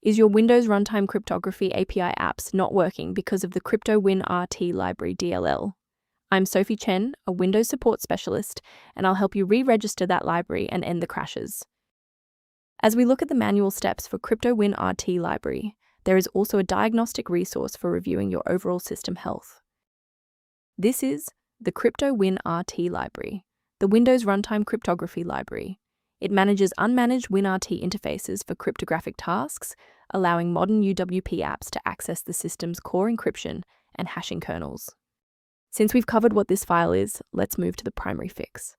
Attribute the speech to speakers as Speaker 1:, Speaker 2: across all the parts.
Speaker 1: Is your Windows Runtime Cryptography API apps not working because of the WinRT Library DLL? I'm Sophie Chen, a Windows support specialist, and I'll help you re-register that library and end the crashes. As we look at the manual steps for WinRT Library, there is also a diagnostic resource for reviewing your overall system health. This is the WinRT Library, the Windows Runtime Cryptography Library. It manages unmanaged WinRT interfaces for cryptographic tasks, allowing modern UWP apps to access the system's core encryption and hashing kernels. Since we've covered what this file is, let's move to the primary fix.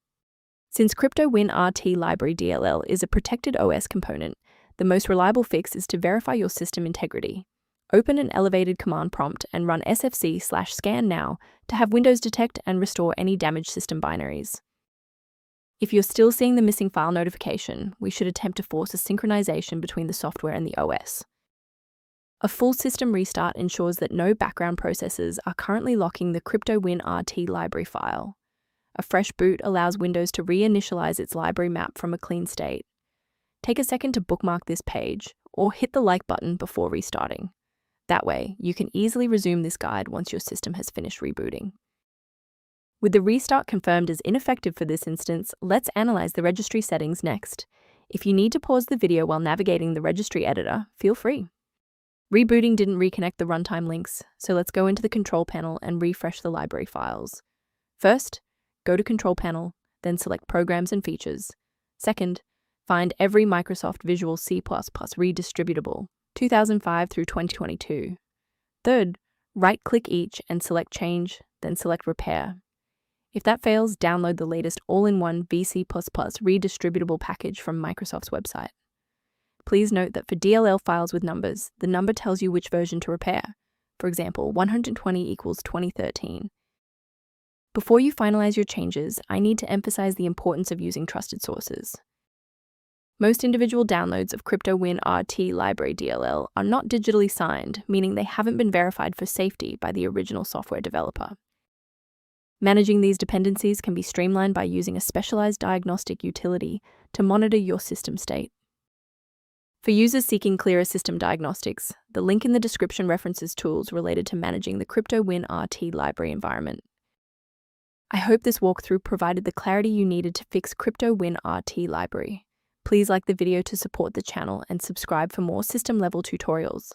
Speaker 1: Since WinRT Library DLL is a protected OS component, the most reliable fix is to verify your system integrity. Open an elevated command prompt and run sfc/scan now to have Windows detect and restore any damaged system binaries. If you're still seeing the missing file notification, we should attempt to force a synchronization between the software and the OS. A full system restart ensures that no background processes are currently locking the WinRT library file. A fresh boot allows Windows to reinitialize its library map from a clean state. Take a second to bookmark this page, or hit the like button before restarting. That way, you can easily resume this guide once your system has finished rebooting. With the restart confirmed as ineffective for this instance, let's analyze the registry settings next. If you need to pause the video while navigating the registry editor, feel free. Rebooting didn't reconnect the runtime links, so let's go into the control panel and refresh the library files. First, go to Control Panel, then select Programs and Features. Second, find every Microsoft Visual C++ redistributable, 2005 through 2022. Third, right-click each and select Change, then select Repair. If that fails, download the latest all-in-one VC++ redistributable package from Microsoft's website. Please note that for DLL files with numbers, the number tells you which version to repair. For example, 120 equals 2013. Before you finalize your changes, I need to emphasize the importance of using trusted sources. Most individual downloads of WinRT Library DLL are not digitally signed, meaning they haven't been verified for safety by the original software developer. Managing these dependencies can be streamlined by using a specialized diagnostic utility to monitor your system state. For users seeking clearer system diagnostics, the link in the description references tools related to managing the WinRT library environment. I hope this walkthrough provided the clarity you needed to fix WinRT library. Please like the video to support the channel and subscribe for more system-level tutorials.